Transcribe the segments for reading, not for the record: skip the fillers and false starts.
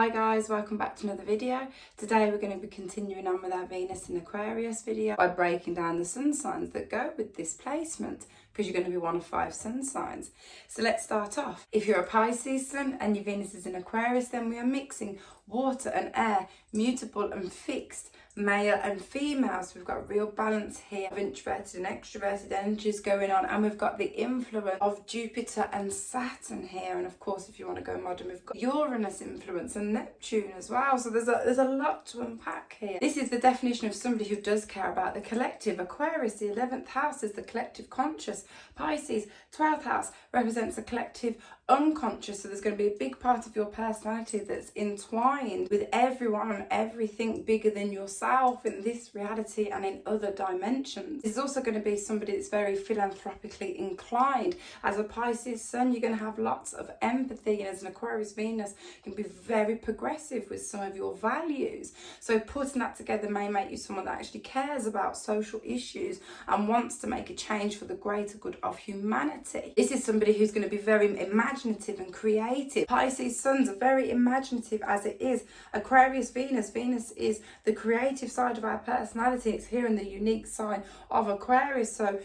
Hi guys, welcome back to another video. Today we're going to be continuing on with our Venus in Aquarius video by breaking down the sun signs that go with this placement, because you're going to be one of 5 sun signs. So let's start off. If you're a Pisces sun and your Venus is in Aquarius, then we are mixing water and air, mutable and fixed, male and female. So we've got a real balance here of introverted and extroverted energies going on, and we've got the influence of Jupiter and Saturn here, and of course if you want to go modern we've got Uranus influence and Neptune as well. So there's a lot to unpack here. This is the definition of somebody who does care about the collective. Aquarius, the 11th house, is the collective conscious. Pisces, 12th house, represents the collective unconscious. So there's going to be a big part of your personality that's entwined with everyone and everything bigger than yourself in this reality and in other dimensions. There's also going to be somebody that's very philanthropically inclined. As a Pisces sun, you're going to have lots of empathy, and as an Aquarius Venus, you can be very progressive with some of your values. So putting that together may make you someone that actually cares about social issues and wants to make a change for the greater good of humanity. This is somebody who's going to be very imaginative and creative. Pisces suns are very imaginative as it is. Aquarius Venus is the creative side of our personality. It's here in the unique sign of Aquarius. So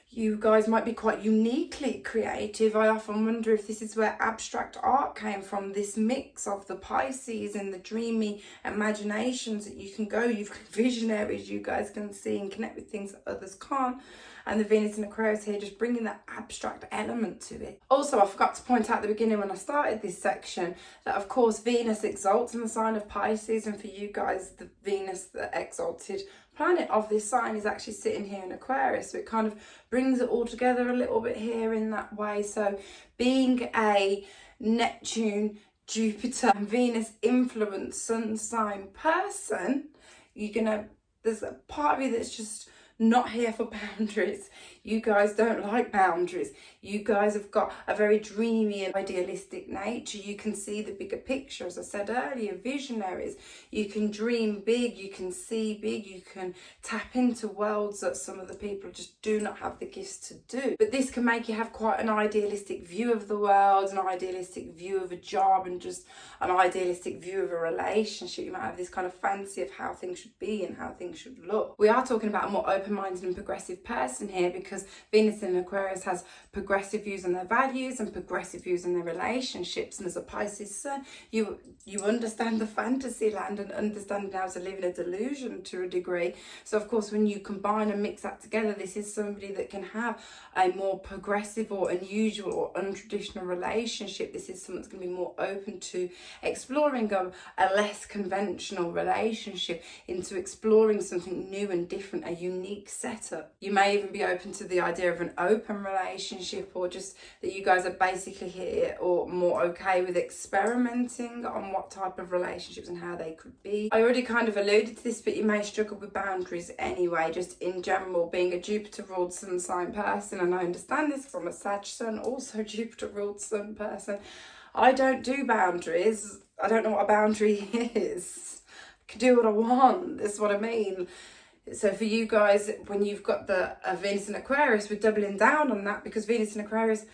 you guys might be quite uniquely creative. I often wonder if this is where abstract art came from, this mix of the Pisces and the dreamy imaginations that you can go. You've got visionaries you guys can see and connect with things that others can't. And the Venus in Aquarius here just bringing that abstract element to it. Also, I forgot to point out at the beginning when I started this section that of course Venus exalts in the sign of Pisces, and for you guys the Venus, the exalted planet of this sign, is actually sitting here in Aquarius. So it kind of brings it all together a little bit here in that way. So being a Neptune, Jupiter and Venus influenced sun sign person, there's a part of you that's just not here for boundaries. You guys don't like boundaries. You guys have got a very dreamy and idealistic nature. You can see the bigger picture, as I said earlier, visionaries. You can dream big, you can see big, you can tap into worlds that some of the people just do not have the gifts to do. But this can make you have quite an idealistic view of the world, an idealistic view of a job, and just an idealistic view of a relationship. You might have this kind of fancy of how things should be and how things should look. We are talking about a more open-minded and progressive person here, because Venus in Aquarius has progressive views on their values and progressive views on their relationships. And as a Pisces sun, you understand the fantasy land and understand how to live in a delusion to a degree. So of course when you combine and mix that together, this is somebody that can have a more progressive or unusual or untraditional relationship. This is someone that's going to be more open to exploring a less conventional relationship, into exploring something new and different, a unique setup. You may even be open to the idea of an open relationship, or just that you guys are basically here or more okay with experimenting on what type of relationships and how they could be. I already kind of alluded to this, but you may struggle with boundaries anyway, just in general. Being a Jupiter ruled sun sign person, and I understand this because I'm a Sag sun, also Jupiter ruled sun person, I don't do boundaries. I don't know what a boundary is. I can do what I want, that's what I mean. So for you guys, when you've got the Venus in Aquarius, we're doubling down on that, because Venus in Aquarius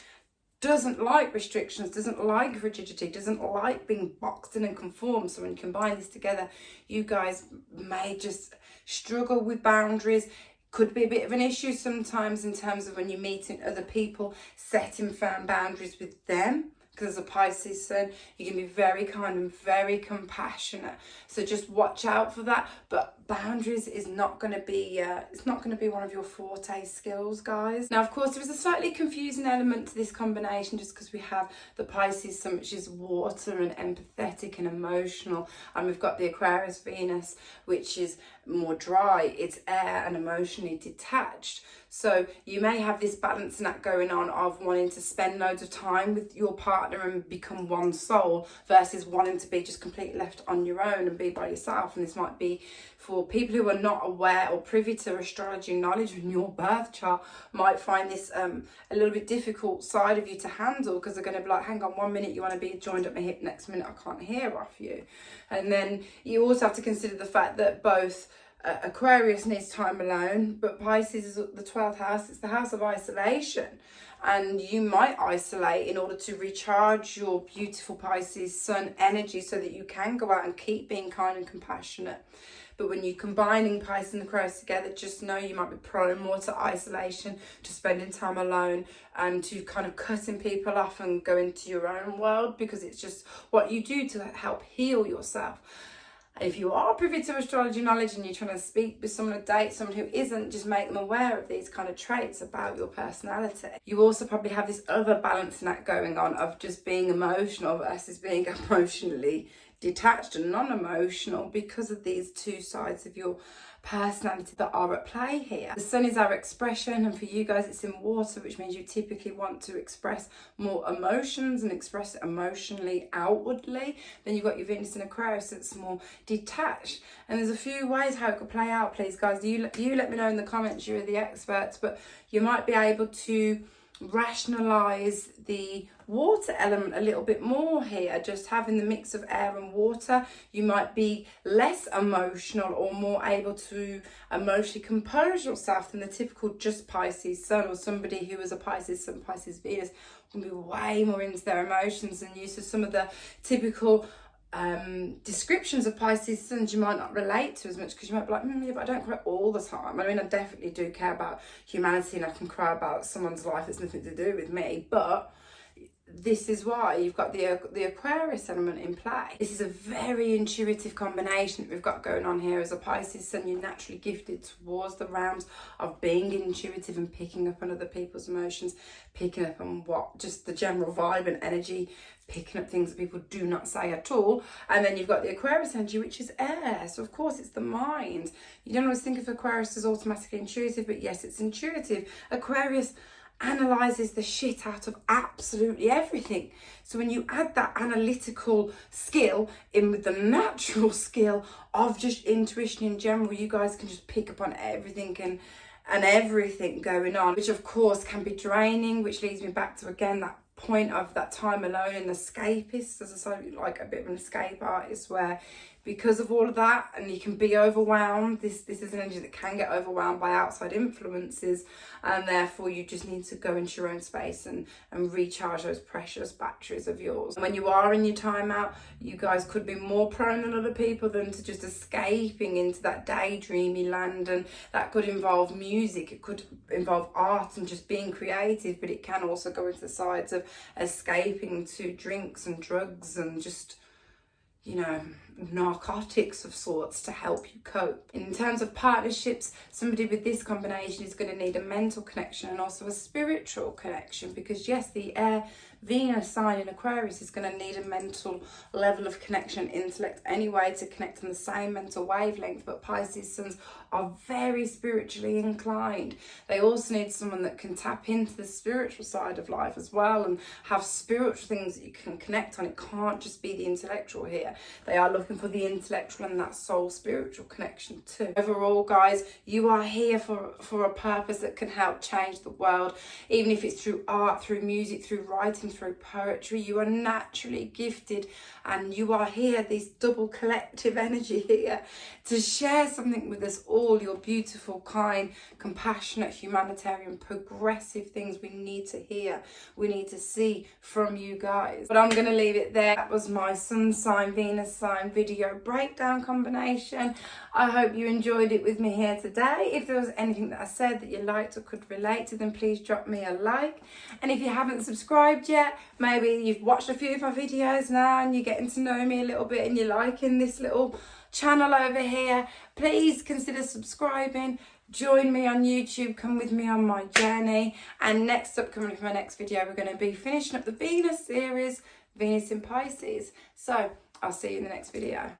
doesn't like restrictions, doesn't like rigidity, doesn't like being boxed in and conformed. So when you combine this together, you guys may just struggle with boundaries. Could be a bit of an issue sometimes in terms of when you're meeting other people, setting firm boundaries with them. Because as a Pisces sun, you can be very kind and very compassionate. So just watch out for that. But boundaries is not going to be it's not going to be one of your forte skills, guys. Now of course there is a slightly confusing element to this combination, just because we have the Pisces sun, which is water and empathetic and emotional, and we've got the Aquarius Venus, which is more dry, it's air and emotionally detached. So you may have this balancing act going on of wanting to spend loads of time with your partner and become one soul, versus wanting to be just completely left on your own and be by yourself. And this might be for people who are not aware or privy to astrology knowledge in your birth chart, might find this a little bit difficult side of you to handle, because they're going to be like, hang on, 1 minute you want to be joined at my hip, next minute I can't hear off you. And then you also have to consider the fact that both Aquarius needs time alone, but Pisces is the 12th house, it's the house of isolation. and you might isolate in order to recharge your beautiful Pisces Sun energy so that you can go out and keep being kind and compassionate. But when you're combining Pisces and Aquarius together, just know you might be prone more to isolation, to spending time alone, and to kind of cutting people off and go into your own world, because it's just what you do to help heal yourself. If you are privy to astrology knowledge and you're trying to speak with someone, or date someone who isn't, just make them aware of these kind of traits about your personality. You also probably have this other balancing act going on of just being emotional versus being emotionally detached and non-emotional, because of these two sides of your personality that are at play here. The sun is our expression, and for you guys it's in water, which means you typically want to express more emotions and express it emotionally outwardly. Then you've got your Venus in Aquarius that's more detached, and there's a few ways how it could play out. Please guys, you let me know in the comments, you're the experts, but you might be able to rationalize the water element a little bit more here. Just having the mix of air and water, you might be less emotional or more able to emotionally compose yourself than the typical just Pisces Sun, or somebody who is a Pisces Sun, Pisces Venus will be way more into their emotions and used to some of the typical descriptions of Pisces Suns you might not relate to as much, because you might be like, yeah, but I don't cry all the time. I mean, I definitely do care about humanity, and I can cry about someone's life that's nothing to do with me, but this is why you've got the Aquarius element in play. This is a very intuitive combination that we've got going on here. As a Pisces Sun, you're naturally gifted towards the realms of being intuitive and picking up on other people's emotions, picking up on what just the general vibe and energy, picking up things that people do not say at all. And then you've got the Aquarius energy, which is air, so of course it's the mind. You don't always think of Aquarius as automatically intuitive, but yes, it's intuitive. Aquarius analyzes the shit out of absolutely everything. So when you add that analytical skill in with the natural skill of just intuition in general, you guys can just pick up on everything and everything going on, which of course can be draining, which leads me back to again that point of that time alone and escapist, as I said, like a bit of an escape artist, where because of all of that, and you can be overwhelmed, this is an energy that can get overwhelmed by outside influences, and therefore you just need to go into your own space and recharge those precious batteries of yours. And when you are in your time out, you guys could be more prone than other people than to just escaping into that daydreamy land, and that could involve music, it could involve art and just being creative, but it can also go into the sides of escaping to drinks and drugs and just, you know, narcotics of sorts to help you cope. In terms of partnerships, somebody with this combination is going to need a mental connection and also a spiritual connection, because yes, the air Venus sign in Aquarius is going to need a mental level of connection, intellect anyway, to connect on the same mental wavelength, but Pisces Suns are very spiritually inclined. They also need someone that can tap into the spiritual side of life as well and have spiritual things that you can connect on. It can't just be the intellectual here. They are looking for the intellectual and that soul spiritual connection too. Overall, guys, you are here for a purpose that can help change the world, even if it's through art, through music, through writing, through poetry. You are naturally gifted, and you are here, this double collective energy here, to share something with us all, your beautiful, kind, compassionate, humanitarian, progressive things we need to hear, we need to see from you guys. But I'm going to leave it there. That was my sun sign, Venus sign video breakdown combination. I hope you enjoyed it with me here today. If there was anything that I said that you liked or could relate to, then please drop me a like. And if you haven't subscribed yet, maybe you've watched a few of my videos now and you're getting to know me a little bit and you're liking this little channel over here, please consider subscribing. Join me on YouTube, come with me on my journey. And next up, coming for my next video, we're going to be finishing up the Venus series, Venus in Pisces. So I'll see you in the next video.